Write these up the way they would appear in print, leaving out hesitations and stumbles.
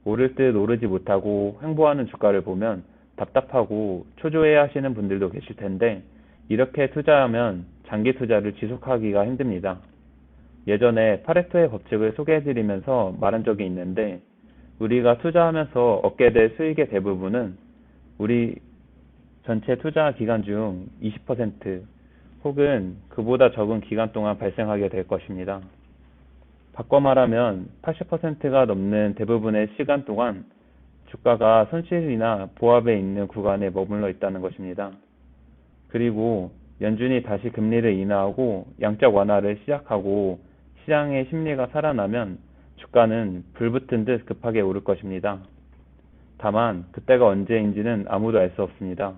오를 듯 오르지 못하고 횡보하는 주가를 보면 답답하고 초조해 하시는 분들도 계실 텐데, 이렇게 투자하면 장기 투자를 지속하기가 힘듭니다. 예전에 파레토의 법칙을 소개해드리면서 말한 적이 있는데, 우리가 투자하면서 얻게 될 수익의 대부분은 우리 전체 투자 기간 중 20% 혹은 그보다 적은 기간 동안 발생하게 될 것입니다. 바꿔 말하면 80%가 넘는 대부분의 시간 동안 주가가 손실이나 보합에 있는 구간에 머물러 있다는 것입니다. 그리고 연준이 다시 금리를 인하하고 양적 완화를 시작하고 시장의 심리가 살아나면 주가는 불붙은 듯 급하게 오를 것입니다. 다만 그때가 언제인지는 아무도 알 수 없습니다.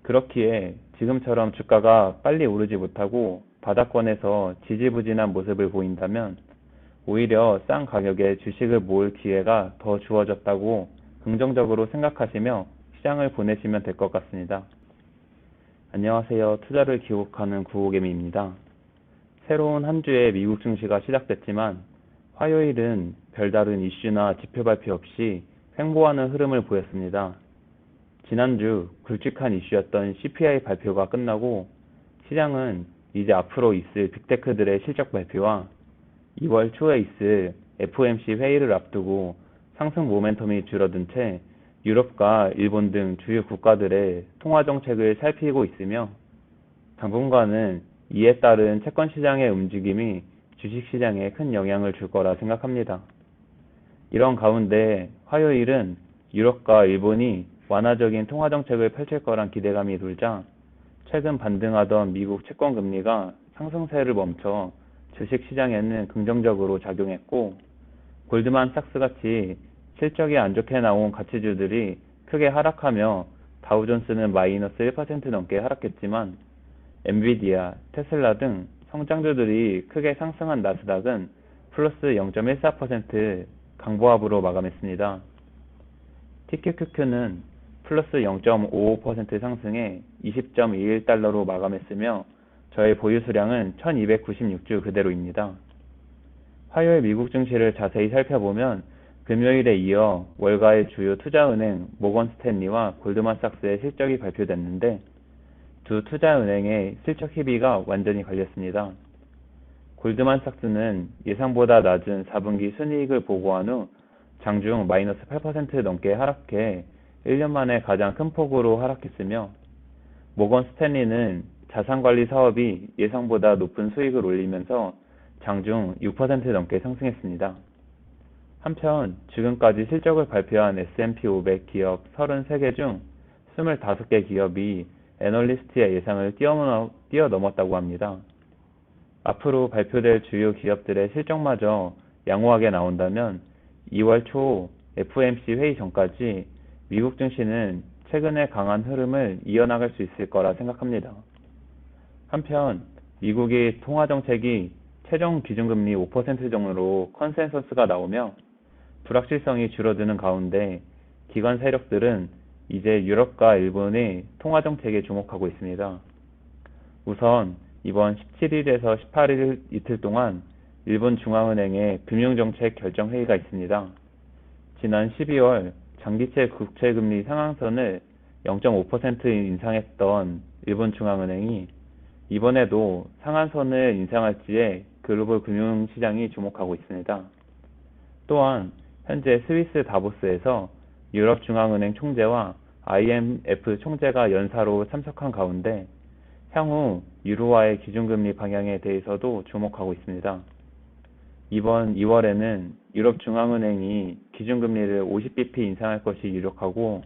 그렇기에 지금처럼 주가가 빨리 오르지 못하고 바닥권에서 지지부진한 모습을 보인다면 오히려 싼 가격에 주식을 모을 기회가 더 주어졌다고 긍정적으로 생각하시며 시장을 보내시면 될 것 같습니다. 안녕하세요. 투자를 기록하는 구호개미입니다. 새로운 한 주의 미국 증시가 시작됐지만 화요일은 별다른 이슈나 지표 발표 없이 횡보하는 흐름을 보였습니다. 지난주 굵직한 이슈였던 CPI 발표가 끝나고 시장은 이제 앞으로 있을 빅테크들의 실적 발표와 2월 초에 있을 FOMC 회의를 앞두고 상승 모멘텀이 줄어든 채 유럽과 일본 등 주요 국가들의 통화 정책을 살피고 있으며, 당분간은 이에 따른 채권 시장의 움직임이 주식 시장에 큰 영향을 줄 거라 생각합니다. 이런 가운데 화요일은 유럽과 일본이 완화적인 통화 정책을 펼칠 거란 기대감이 돌자 최근 반등하던 미국 채권 금리가 상승세를 멈춰 주식 시장에는 긍정적으로 작용했고, 골드만삭스 같이 실적이 안 좋게 나온 가치주들이 크게 하락하며 다우존스는 마이너스 1% 넘게 하락했지만 엔비디아, 테슬라 등 성장주들이 크게 상승한 나스닥은 플러스 0.14% 강보합으로 마감했습니다. TQQQ는 플러스 0.55% 상승해 20.21달러로 마감했으며 저의 보유 수량은 1296주 그대로입니다. 화요일 미국 증시를 자세히 살펴보면 금요일에 이어 월가의 주요 투자은행 모건 스탠리와 골드만삭스의 실적이 발표됐는데, 두 투자은행의 실적 희비가 완전히 갈렸습니다. 골드만삭스는 예상보다 낮은 4분기 순이익을 보고한 후 장중 마이너스 8% 넘게 하락해 1년 만에 가장 큰 폭으로 하락했으며, 모건 스탠리는 자산관리 사업이 예상보다 높은 수익을 올리면서 장중 6% 넘게 상승했습니다. 한편 지금까지 실적을 발표한 S&P 500 기업 33개 중 25개 기업이 애널리스트의 예상을 뛰어넘었다고 합니다. 앞으로 발표될 주요 기업들의 실적마저 양호하게 나온다면 2월 초 FOMC 회의 전까지 미국 증시는 최근의 강한 흐름을 이어나갈 수 있을 거라 생각합니다. 한편 미국의 통화정책이 최종 기준금리 5% 정도로 컨센서스가 나오며 불확실성이 줄어드는 가운데 기관 세력들은 이제 유럽과 일본의 통화정책에 주목하고 있습니다. 우선 이번 17일에서 18일 이틀 동안 일본 중앙은행의 금융정책 결정회의가 있습니다. 지난 12월 장기채 국채금리 상한선을 0.5% 인상했던 일본 중앙은행이 이번에도 상한선을 인상할지에 글로벌 금융시장이 주목하고 있습니다. 또한 현재 스위스 다보스에서 유럽중앙은행 총재와 IMF 총재가 연사로 참석한 가운데 향후 유로화의 기준금리 방향에 대해서도 주목하고 있습니다. 이번 2월에는 유럽중앙은행이 기준금리를 50bp 인상할 것이 유력하고,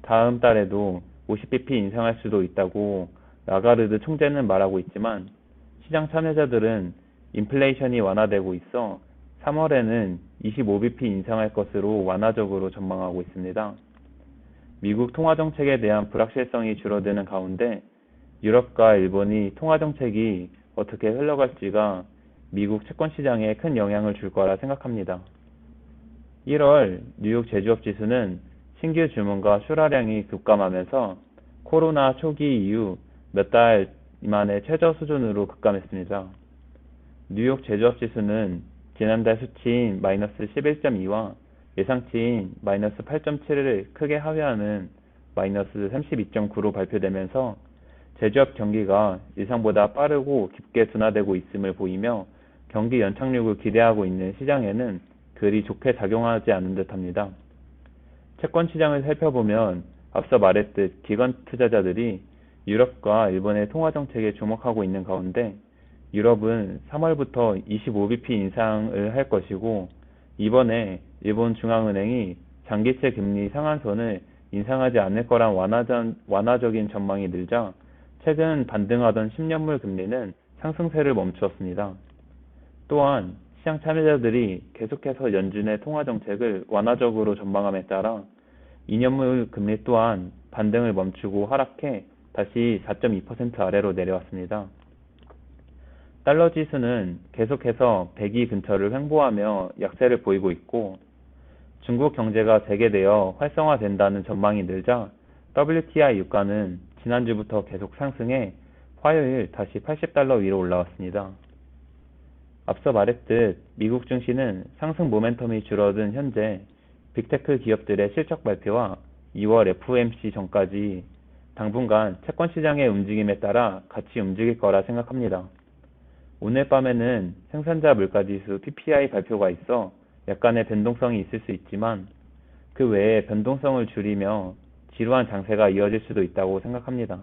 다음 달에도 50bp 인상할 수도 있다고 라가르드 총재는 말하고 있지만, 시장 참여자들은 인플레이션이 완화되고 있어 3월에는 25bp 인상할 것으로 완화적으로 전망하고 있습니다. 미국 통화정책에 대한 불확실성이 줄어드는 가운데 유럽과 일본이 통화정책이 어떻게 흘러갈지가 미국 채권시장에 큰 영향을 줄 거라 생각합니다. 1월 뉴욕 제조업지수는 신규 주문과 출하량이 급감하면서 코로나 초기 이후 몇 달 만에 최저 수준으로 급감했습니다. 뉴욕 제조업지수는 지난달 수치인 마이너스 11.2와 예상치인 마이너스 8.7을 크게 하회하는 마이너스 32.9로 발표되면서 제조업 경기가 예상보다 빠르고 깊게 둔화되고 있음을 보이며 경기 연착륙을 기대하고 있는 시장에는 그리 좋게 작용하지 않은 듯합니다. 채권 시장을 살펴보면 앞서 말했듯 기관 투자자들이 유럽과 일본의 통화 정책에 주목하고 있는 가운데 유럽은 3월부터 25bp 인상을 할 것이고 이번에 일본 중앙은행이 장기채 금리 상한선을 인상하지 않을 거란 완화적인 전망이 늘자 최근 반등하던 10년물 금리는 상승세를 멈추었습니다. 또한 시장 참여자들이 계속해서 연준의 통화 정책을 완화적으로 전망함에 따라 2년물 금리 또한 반등을 멈추고 하락해 다시 4.2% 아래로 내려왔습니다. 달러 지수는 계속해서 102 근처를 횡보하며 약세를 보이고 있고 중국 경제가 재개되어 활성화된다는 전망이 늘자 WTI 유가는 지난주부터 계속 상승해 화요일 다시 80달러 위로 올라왔습니다. 앞서 말했듯 미국 증시는 상승 모멘텀이 줄어든 현재 빅테크 기업들의 실적 발표와 2월 FOMC 전까지 당분간 채권 시장의 움직임에 따라 같이 움직일 거라 생각합니다. 오늘 밤에는 생산자 물가지수 PPI 발표가 있어 약간의 변동성이 있을 수 있지만 그 외에 변동성을 줄이며 지루한 장세가 이어질 수도 있다고 생각합니다.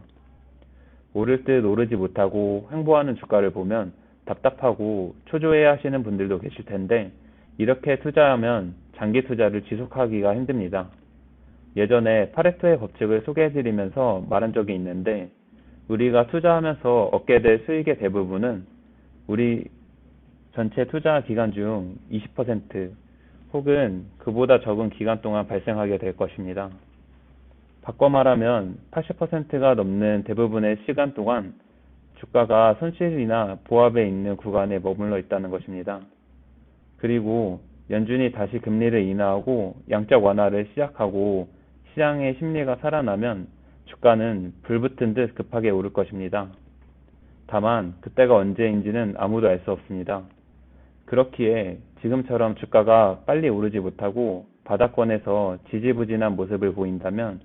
오를 듯 오르지 못하고 횡보하는 주가를 보면 답답하고 초조해야 하시는 분들도 계실 텐데 이렇게 투자하면 장기 투자를 지속하기가 힘듭니다. 예전에 파레토의 법칙을 소개해드리면서 말한 적이 있는데 우리가 투자하면서 얻게 될 수익의 대부분은 우리 전체 투자 기간 중 20% 혹은 그보다 적은 기간 동안 발생하게 될 것입니다. 바꿔 말하면 80%가 넘는 대부분의 시간 동안 주가가 손실이나 보합에 있는 구간에 머물러 있다는 것입니다. 그리고 연준이 다시 금리를 인하하고 양적 완화를 시작하고 시장의 심리가 살아나면 주가는 불붙은 듯 급하게 오를 것입니다. 다만 그때가 언제인지는 아무도 알 수 없습니다. 그렇기에 지금처럼 주가가 빨리 오르지 못하고 바닥권에서 지지부진한 모습을 보인다면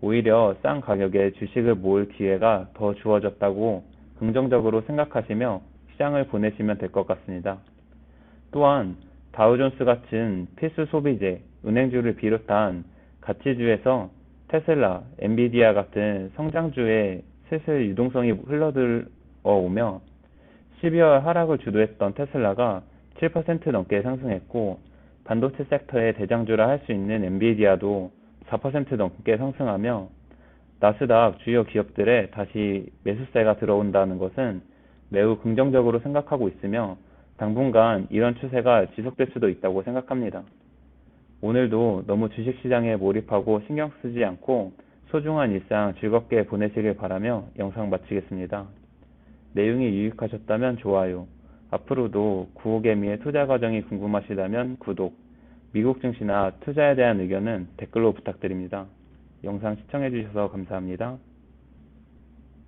오히려 싼 가격에 주식을 모을 기회가 더 주어졌다고 긍정적으로 생각하시며 시장을 보내시면 될 것 같습니다. 또한 다우존스 같은 필수 소비재, 은행주를 비롯한 가치주에서 테슬라, 엔비디아 같은 성장주에 슬슬 유동성이 흘러들어오며 12월 하락을 주도했던 테슬라가 7% 넘게 상승했고 반도체 섹터의 대장주라 할 수 있는 엔비디아도 4% 넘게 상승하며 나스닥 주요 기업들에 다시 매수세가 들어온다는 것은 매우 긍정적으로 생각하고 있으며 당분간 이런 추세가 지속될 수도 있다고 생각합니다. 오늘도 너무 주식시장에 몰입하고 신경 쓰지 않고 소중한 일상 즐겁게 보내시길 바라며 영상 마치겠습니다. 내용이 유익하셨다면 좋아요, 앞으로도 구호개미의 투자 과정이 궁금하시다면 구독, 미국 증시나 투자에 대한 의견은 댓글로 부탁드립니다. 영상 시청해주셔서 감사합니다.